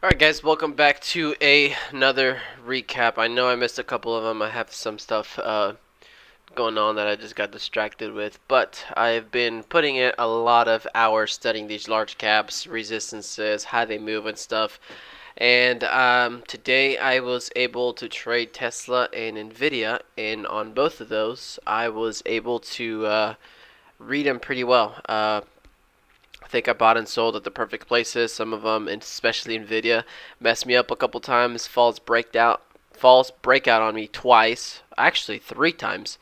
Alright guys, welcome back to another recap. I know I missed a couple of them. I have some stuff going on that I just got distracted with, but I've been putting in a lot of hours studying these large caps, resistances, how they move and stuff. And today I was able to trade Tesla and NVDA, and on both of those I was able to read them pretty well. I think I bought and sold at the perfect places. Some of them, and especially Nvidia, messed me up a couple times. False breakout on me twice, actually three times.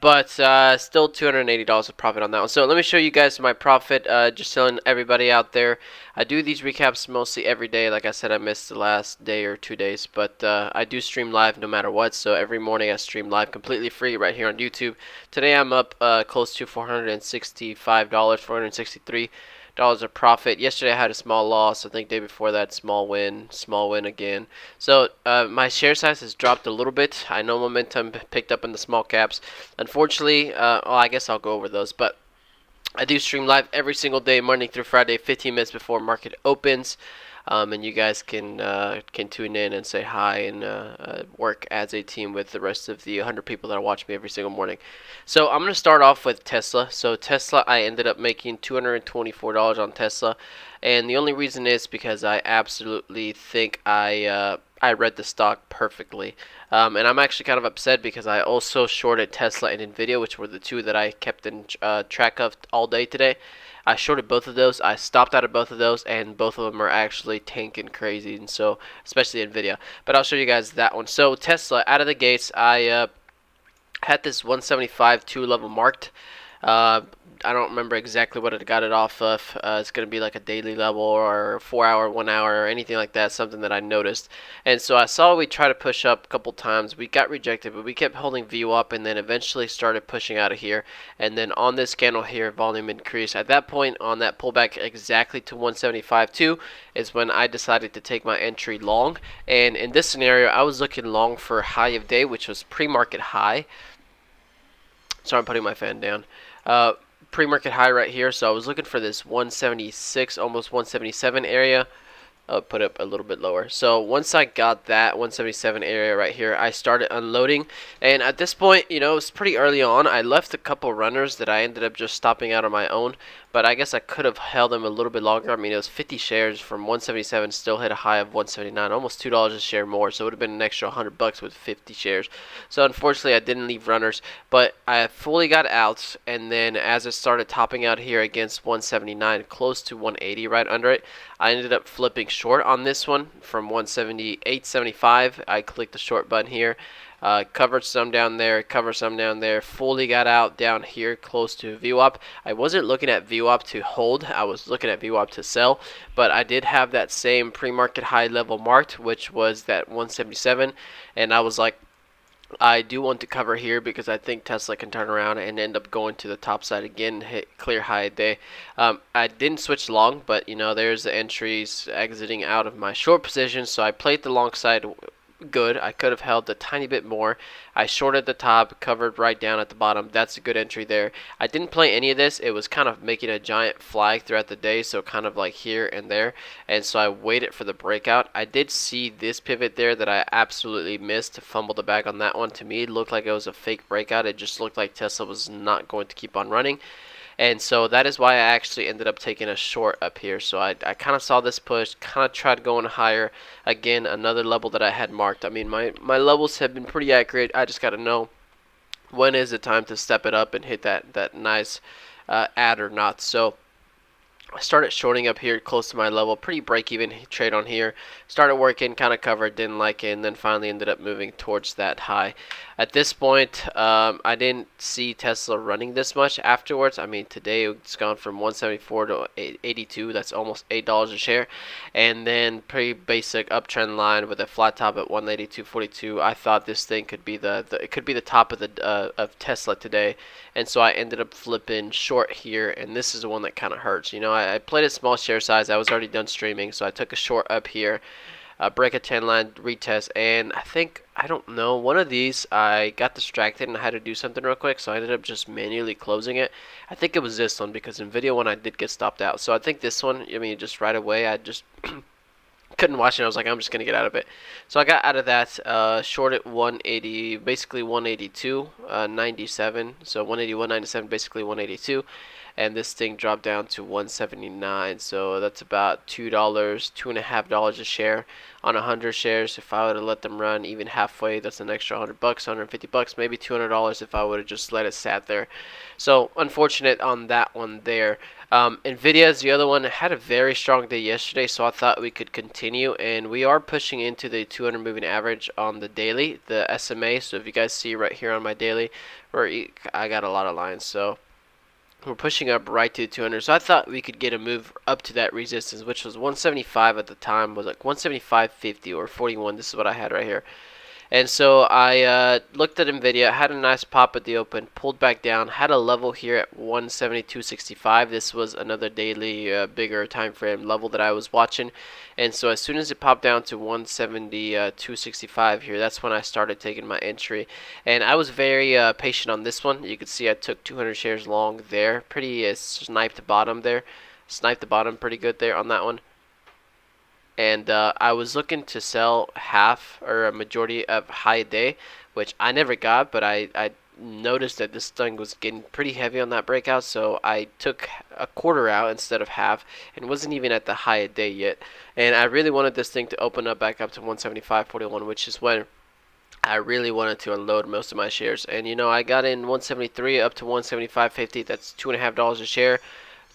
But still $280 of profit on that one. So let me show you guys my profit. Just telling everybody out there, I do these recaps mostly every day. Like I said, I missed the last day or 2 days, but I do stream live no matter what. So every morning I stream live completely free right here on YouTube. Today I'm up close to $465, $463 of profit. Yesterday I had a small loss. I think day before that small win again. So my share size has dropped a little bit. I know momentum picked up in the small caps. Unfortunately, well, I guess I'll go over those, but I do stream live every single day, Monday through Friday, 15 minutes before market opens. And you guys can tune in and say hi and work as a team with the rest of the 100 people that watch me every single morning. So I'm gonna start off with Tesla. So Tesla, I ended up making $224 on Tesla, and the only reason is because I absolutely think I read the stock perfectly. And I'm actually kind of upset because I also shorted Tesla and Nvidia, which were the two that I kept in track of all day today. I shorted both of those. I stopped out of both of those, and both of them are actually tanking crazy, and so especially Nvidia. But I'll show you guys that one. So Tesla, out of the gates, I had this 175 2 level marked. Uh, I don't remember exactly what it got it off of. It's going to be like a daily level or 4 hour, 1 hour, or anything like that. Something that I noticed. And so I saw we try to push up a couple times. We got rejected, but we kept holding view up and then eventually started pushing out of here. And then on this candle here, volume increased. At that point, on that pullback exactly to 175.2 is when I decided to take my entry long. And in this scenario, I was looking long for high of day, which was pre-market high. Sorry, I'm putting my fan down. Uh, Pre-market high right here, so I was looking for this 176, almost 177 area. I'll put it a little bit lower. So once I got that 177 area right here, I started unloading. And at this point, you know, it was pretty early on. I left a couple runners that I ended up just stopping out on my own. But I guess I could have held them a little bit longer. I mean, it was 50 shares from 177, still hit a high of 179, almost $2 a share more. So it would have been an extra $100 with 50 shares. So unfortunately, I didn't leave runners, but I fully got out. And then as it started topping out here against 179, close to 180, right under it, I ended up flipping short on this one from 178.75. I clicked the short button here. Covered some down there, covered some down there, fully got out down here close to VWAP. I wasn't looking at VWAP to hold, I was looking at VWAP to sell, but I did have that same pre-market high level marked, which was that 177, and I was like, I do want to cover here because I think Tesla can turn around and end up going to the top side again, hit clear high day. I didn't switch long, but you know, there's the entries exiting out of my short position, so I played the long side good. I could have held a tiny bit more. I shorted the top, covered right down at the bottom. That's a good entry there. I didn't play any of this. It was kind of making a giant flag throughout the day, so kind of like here and there. And so I waited for the breakout. I did see this pivot there that I absolutely missed. Fumbled the bag on that one. To me, it looked like it was a fake breakout. It just looked like Tesla was not going to keep on running. And so that is why I actually ended up taking a short up here. So I kind of saw this push, kind of tried going higher. Again, another level that I had marked. I mean, my levels have been pretty accurate. I just got to know when is the time to step it up and hit that nice add or not. So I started shorting up here close to my level, pretty break-even trade on here. Started working, kind of covered, didn't like it, and then finally ended up moving towards that high. At this point, I didn't see Tesla running this much afterwards. I mean, today it's gone from 174 to 82. That's almost $8 a share. And then pretty basic uptrend line with a flat top at 182.42. I thought this thing could be it could be the top of the of Tesla today, and so I ended up flipping short here. And this is the one that kind of hurts. You know, I played a small share size. I was already done streaming, so I took a short up here. Break a 10 line retest, and I don't know, one of these I got distracted and I had to do something real quick, so I ended up just manually closing it. I think it was this one because NVIDIA one I did get stopped out, so I think this one, I mean, just right away I just Couldn't watch it. I was like, I'm just gonna get out of it. So I got out of that. Short at 180, basically 182, 97. So 181, 97, basically 182, and this thing dropped down to 179. So that's about $2, $2.50 a share on 100 shares. If I would have let them run even halfway, that's an extra $100, $150, maybe $200 if I would have just let it sat there. So unfortunate on that one there. NVIDIA is the other one. It had a very strong day yesterday, so I thought we could continue, and we are pushing into the 200 moving average on the daily, the SMA. So if you guys see right here on my daily, I got a lot of lines, so we're pushing up right to 200. So I thought we could get a move up to that resistance, which was 175 at the time, was like 175.50 or 41. This is what I had right here. And so I looked at NVIDIA, had a nice pop at the open, pulled back down, had a level here at 172.65. This was another daily bigger time frame level that I was watching. And so as soon as it popped down to 172.65 here, that's when I started taking my entry. And I was very patient on this one. You can see I took 200 shares long there. Pretty sniped bottom there. Sniped the bottom pretty good there on that one. And I was looking to sell half or a majority of high day, which I never got, but I noticed that this thing was getting pretty heavy on that breakout, so I took a quarter out instead of half, and wasn't even at the high day yet. And I really wanted this thing to open up back up to 175.41, which is when I really wanted to unload most of my shares. And you know, I got in 173 up to 175.50. That's $2.50 a share.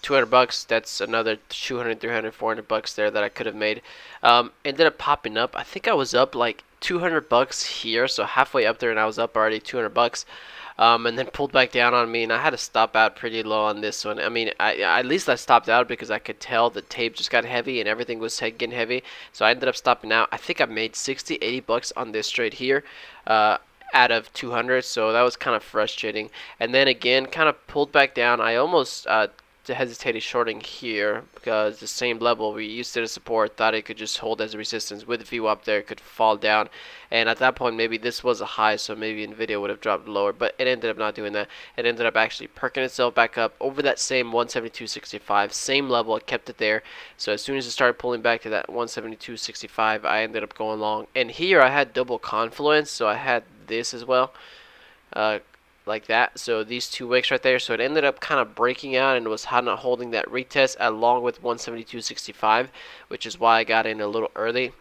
$200, that's another 200, 300, 400 bucks there that I could have made. Ended up popping up. I think I was up like 200 bucks here, so halfway up there, and I was up already 200 bucks. And then pulled back down on me, and I had to stop out pretty low on this one. I mean, at least I stopped out because I could tell the tape just got heavy and everything was getting heavy. So I ended up stopping out. I think I made 60, 80 bucks on this trade here. Out of 200, so that was kind of frustrating. And then again, kind of pulled back down. I almost hesitated shorting here because the same level we used to the support, thought it could just hold as a resistance with view up there, it could fall down, and at that point maybe this was a high, so maybe NVIDIA would have dropped lower, but it ended up not doing that. It ended up actually perking itself back up over that same 172.65, same level. It kept it there. So as soon as it started pulling back to that 172.65, I ended up going long, and here I had double confluence, so I had this as well. Like that. So these two wicks right there. So it ended up kind of breaking out and was not holding that retest along with 172.65, which is why I got in a little early.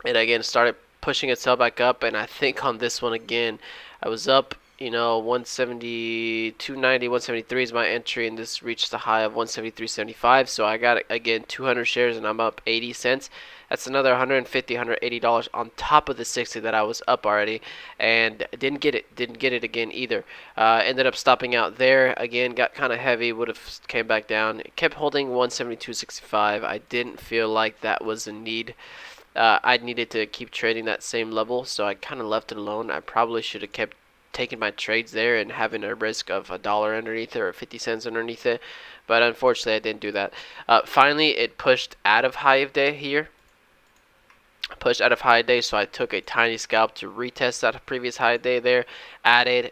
And again, started pushing itself back up. And I think on this one again, I was up, you know, 170, 290, 173 is my entry, and this reached the high of 173.75. So I got again 200 shares, and I'm up 80 cents. That's another $150, $180 on top of the 60 that I was up already, and didn't get it again either. Ended up stopping out there again. Got kind of heavy. Would have came back down. It kept holding 172.65. I didn't feel like that was a need. I needed to keep trading that same level, so I kind of left it alone. I probably should have kept taking my trades there and having a risk of $1 underneath it or 50 cents underneath it, but unfortunately I didn't do that. Finally, it pushed out of high of day here. Pushed out of high day, so I took a tiny scalp to retest that previous high day there. Added.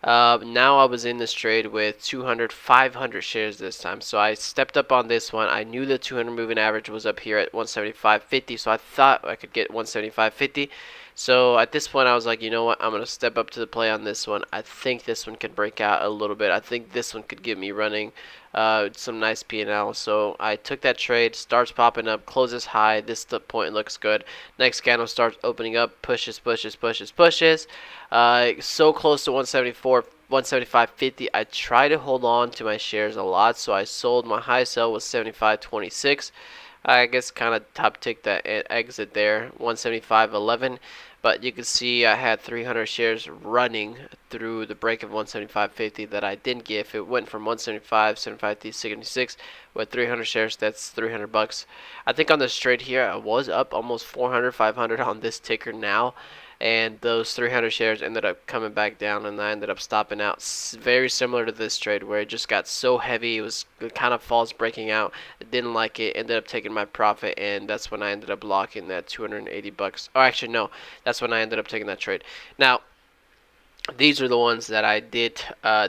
Now I was in this trade with 200, 500 shares this time, so I stepped up on this one. I knew the 200 moving average was up here at 175.50, so I thought I could get 175.50. So at this point I was like, you know what, I'm going to step up to the play on this one. I think this one can break out a little bit. I think this one could get me running some nice P&L. So I took that trade, starts popping up, closes high. This point looks good. Next candle starts opening up, pushes. So close to 174, 175.50. I try to hold on to my shares a lot, so I sold. My high sell was 75.26. I guess kind of top tick that exit there, 175.11. But you can see I had 300 shares running through the break of 175.50 that I didn't get. If it went from 175, 75 to 76 with 300 shares, that's 300 bucks. I think on this trade here, I was up almost 400, 500 on this ticker now. And those 300 shares ended up coming back down, and I ended up stopping out. Very similar to this trade where it just got so heavy, it was kind of false breaking out. I didn't like it, ended up taking my profit, and that's when I ended up locking that 280 bucks. Oh, actually no, that's when I ended up taking that trade. Now, these are the ones that I did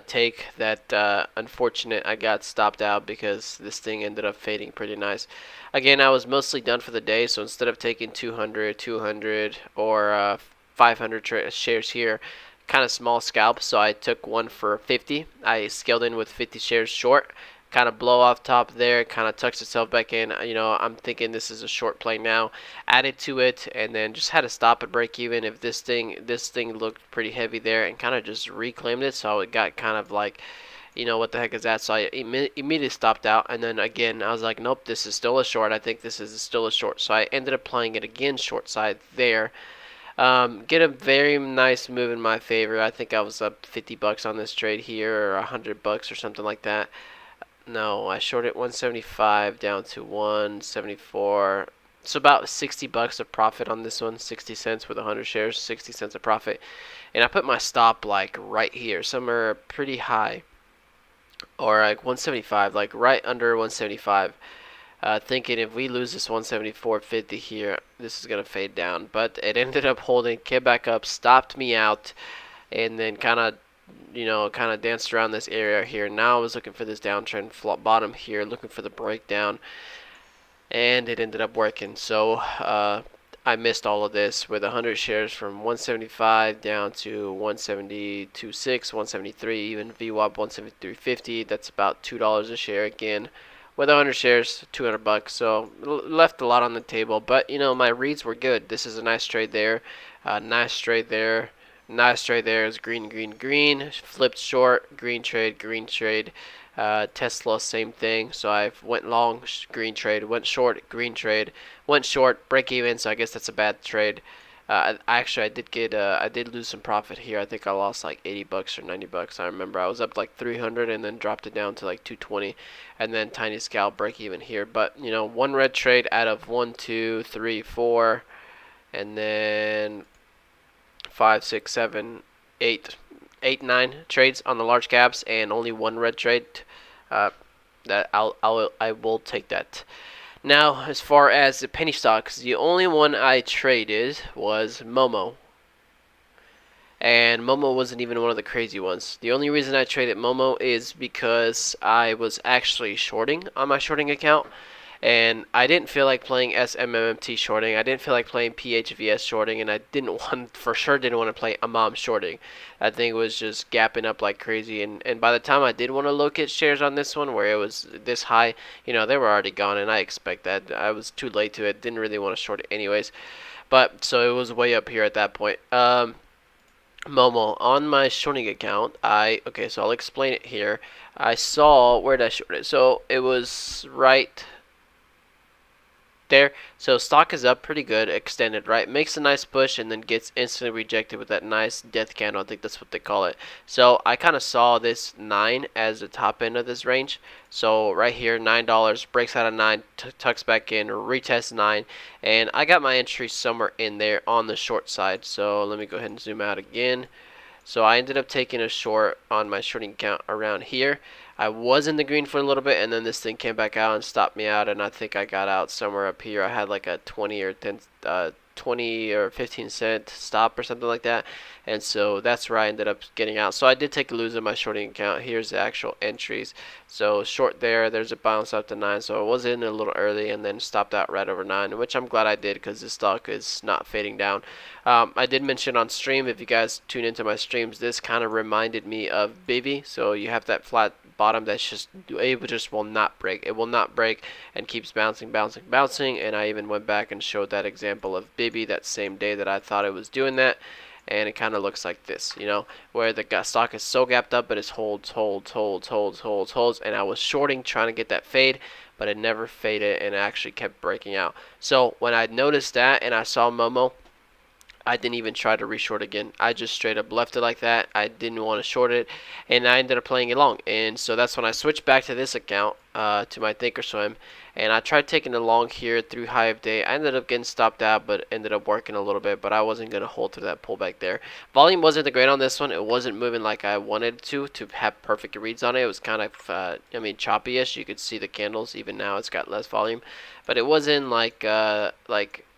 take that unfortunate I got stopped out because this thing ended up fading pretty nice. Again, I was mostly done for the day, so instead of taking 200, 200, or 500 shares here, kind of small scalp, so I took one for 50. I scaled in with 50 shares short, kind of blow off top there, kind of tucks itself back in. You know, I'm thinking this is a short play now. Added to it, and then just had to stop at break even if this thing looked pretty heavy there, and kind of just reclaimed it. So it got kind of like, you know, what the heck is that? So I immediately stopped out, and then again I was like, nope, this is still a short. I think this is still a short. So I ended up playing it again short side there. Get a very nice move in my favor. I think I was up 50 bucks on this trade here, or 100 bucks or something like that. No, I shorted 175 down to 174. So about 60 bucks of profit on this one, 60 cents with 100 shares, 60 cents of profit. And I put my stop like right here, somewhere pretty high, or like 175, like right under 175. Thinking if we lose this 174.50 here, this is gonna fade down. But it ended up holding, came back up, stopped me out, and then kind of, you know, kind of danced around this area here. Now I was looking for this downtrend bottom here, looking for the breakdown, and it ended up working. So I missed all of this with 100 shares from 175 down to 172.6, 173, even VWAP 173.50. That's about $2 a share again. With 100 shares, 200 bucks. So left a lot on the table, but you know my reads were good. This is a nice trade there, nice trade there. Nice trade there is green, green, green. Flipped short, green trade, green trade. Tesla, same thing. So I went long, green trade. Went short, green trade. Went short, break even. So I guess that's a bad trade. Actually, I did lose some profit here. I think I lost like 80 bucks or 90 bucks. I remember I was up like 300 and then dropped it down to like 220, and then tiny scalp break even here. But you know, one red trade out of 1, 2, 3, 4, and then 5, 6, 7, 8, 8, 9 trades on the large caps, and only one red trade. Uh, that I will take that. Now, as far as the penny stocks, the only one I traded was MOMO. And Momo wasn't even one of the crazy ones. The only reason I traded Momo is because I was actually shorting on my shorting account, and I didn't feel like playing SMMT shorting. I didn't feel like playing PHVS shorting, and I for sure didn't want to play AMAM shorting. That thing was just gapping up like crazy, and by the time I did want to locate shares on this one where it was this high, you know, they were already gone, and I expect that. I was too late to it. Didn't really want to short it anyways. But so it was way up here at that point. Momo on my shorting account. Okay, so I'll explain it here. I saw, where did I short it? So it was right there. So stock is up pretty good, extended, right? Makes a nice push and then gets instantly rejected with that nice death candle. I think that's what they call it. So I kind of saw this 9 as the top end of this range. So right here, $9 breaks out of 9, tucks back in, retests 9, and I got my entry somewhere in there on the short side. So let me go ahead and zoom out again. So I ended up taking a short on my shorting account around here. I was in the green for a little bit, and then this thing came back out and stopped me out, and I think I got out somewhere up here. I had like a 20 or 15 cent stop or something like that, and so that's where I ended up getting out. So I did take a lose in my shorting account. Here's the actual entries. So short there's a bounce up to 9, so I was in a little early and then stopped out right over 9, which I'm glad I did because this stock is not fading down. I did mention on stream, if you guys tune into my streams, this kind of reminded me of Bibby. So you have that flat bottom that's just will not break. It will not break and keeps bouncing, bouncing, bouncing. And I even went back and showed that example of Bibby that same day that I thought it was doing that. And it kind of looks like this, you know, where the stock is so gapped up, but it holds, and I was shorting trying to get that fade, but it never faded and it actually kept breaking out. So when I noticed that and I saw Momo, I didn't even try to reshort again. I just straight up left it like that. I didn't want to short it, and I ended up playing it long. And so that's when I switched back to this account, to my Thinkorswim, and I tried taking it long here through high of day. I ended up getting stopped out, but ended up working a little bit. But I wasn't gonna hold through that pullback there. Volume wasn't the great on this one. It wasn't moving like I wanted to have perfect reads on it. It was kind of, choppy-ish. You could see the candles. Even now, it's got less volume, but it wasn't like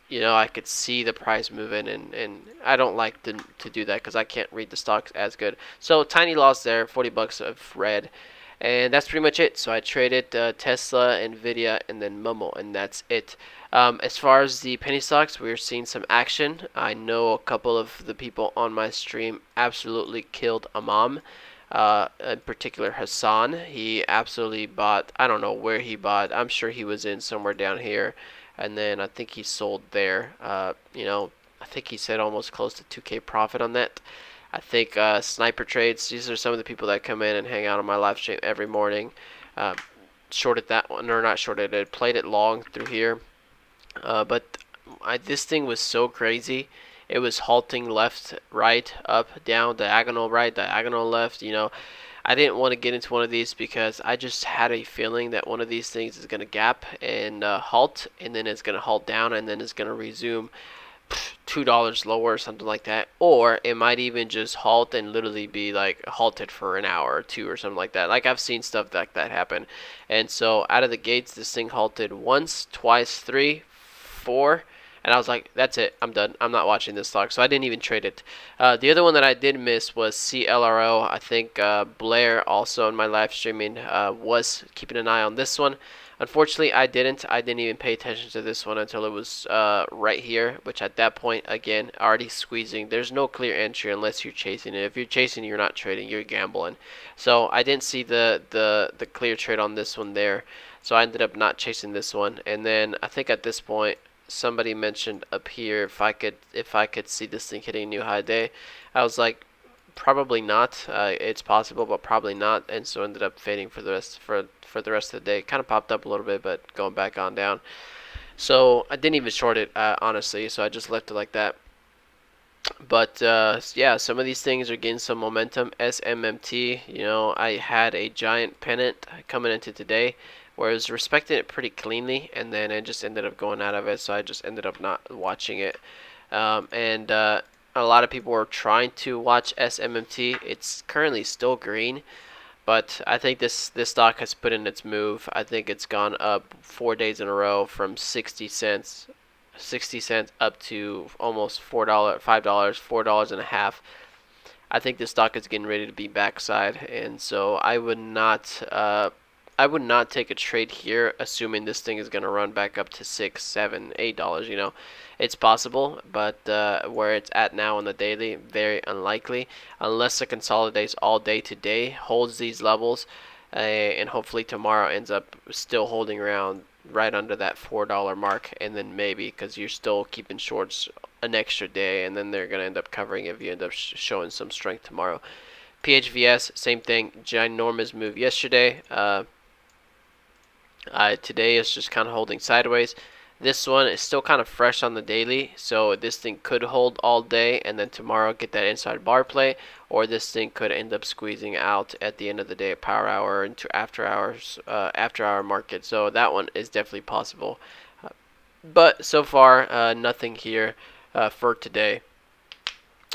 you know, I could see the price moving, and I don't like to do that because I can't read the stocks as good. So tiny loss there, 40 bucks of red, and that's pretty much it. So I traded Tesla, NVDA, and then MOMO, and that's it. As far as the penny stocks, we're seeing some action. I know a couple of the people on my stream absolutely killed Imam. In particular, Hassan. He absolutely bought. I don't know where he bought. I'm sure he was in somewhere down here, and then I think he sold there. You know, I think he said almost close to 2K profit on that. I think Sniper Trades. These are some of the people that come in and hang out on my live stream every morning. Uh, Shorted that one, or not shorted it. Played it long through here. But this thing was so crazy. It was halting left, right, up, down, diagonal right, diagonal left. You know, I didn't want to get into one of these because I just had a feeling that one of these things is going to gap and halt, and then it's going to halt down, and then it's going to resume $2 lower or something like that. Or it might even just halt and literally be like halted for an hour or two or something like that. Like I've seen stuff like that happen. And so out of the gates, this thing halted once, twice, three, four. And I was like, that's it. I'm done. I'm not watching this stock. So I didn't even trade it. The other one that I did miss was CLRO. I think Blair also in my live streaming was keeping an eye on this one. Unfortunately, I didn't. I didn't even pay attention to this one until it was right here, which at that point, again, already squeezing. There's no clear entry unless you're chasing it. If you're chasing, you're not trading. You're gambling. So I didn't see the clear trade on this one there. So I ended up not chasing this one. And then I think at this point, somebody mentioned up here if I could see this thing hitting a new high day. I was like, probably not. It's possible, but probably not. And so ended up fading for the rest of the day. Kind of popped up a little bit, but going back on down. So I didn't even short it honestly. So I just left it like that. But yeah, some of these things are getting some momentum. SMMT, you know, I had a giant pennant coming into today, where I was respecting it pretty cleanly, and then it just ended up going out of it. So I just ended up not watching it. And a lot of people were trying to watch SMMT. It's currently still green, but I think this stock has put in its move. I think it's gone up 4 days in a row from 60 cents up to almost $4, $5, $4 and a half. I think this stock is getting ready to be backside, and so I would not take a trade here, assuming this thing is going to run back up to $6, $7, $8. You know, it's possible, but where it's at now on the daily, very unlikely, unless it consolidates all day today, holds these levels, and hopefully tomorrow ends up still holding around right under that $4 mark, and then maybe because you're still keeping shorts an extra day, and then they're going to end up covering if you end up showing some strength tomorrow. PHVS, same thing, ginormous move yesterday. Today is just kind of holding sideways. This one is still kind of fresh on the daily, so this thing could hold all day and then tomorrow get that inside bar play, or this thing could end up squeezing out at the end of the day at power hour into after hours, after hour market. So that one is definitely possible. But so far, nothing here for today.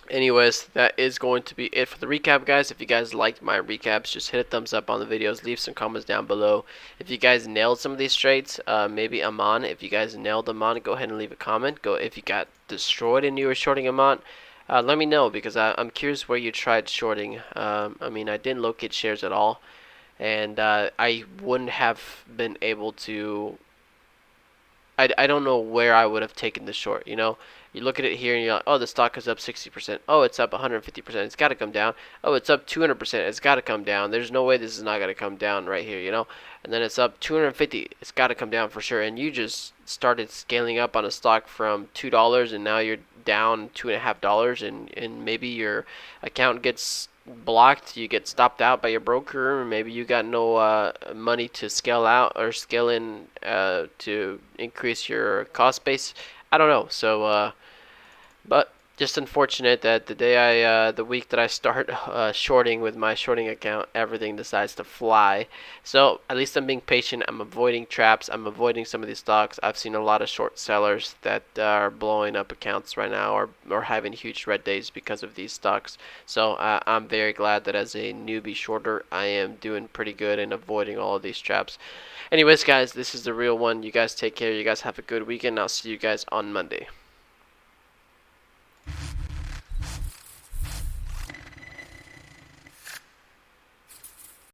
Anyways, that is going to be it for the recap, guys. If you guys liked my recaps, just hit a thumbs up on the videos. Leave some comments down below. If you guys nailed some of these trades, maybe Amon. If you guys nailed Amon, go ahead and leave a comment. If you got destroyed and you were shorting Amon, let me know, because I'm curious where you tried shorting. I mean, I didn't locate shares at all, and I wouldn't have been able to. I don't know where I would have taken the short, you know. You look at it here and you're like, oh, the stock is up 60%. Oh, it's up 150%. It's got to come down. Oh, it's up 200%. It's got to come down. There's no way this is not going to come down right here, you know. And then it's up 250. It's got to come down for sure. And you just started scaling up on a stock from $2, and now you're down $2.50, and maybe your account gets blocked, you get stopped out by your broker, or maybe you got no money to scale out or scale in to increase your cost base. I don't know. So but just unfortunate that the week that I start shorting with my shorting account, everything decides to fly. So at least I'm being patient. I'm avoiding traps. I'm avoiding some of these stocks. I've seen a lot of short sellers that are blowing up accounts right now, or having huge red days because of these stocks. So I'm very glad that as a newbie shorter, I am doing pretty good in avoiding all of these traps. Anyways, guys, this is the real one. You guys take care. You guys have a good weekend. I'll see you guys on Monday.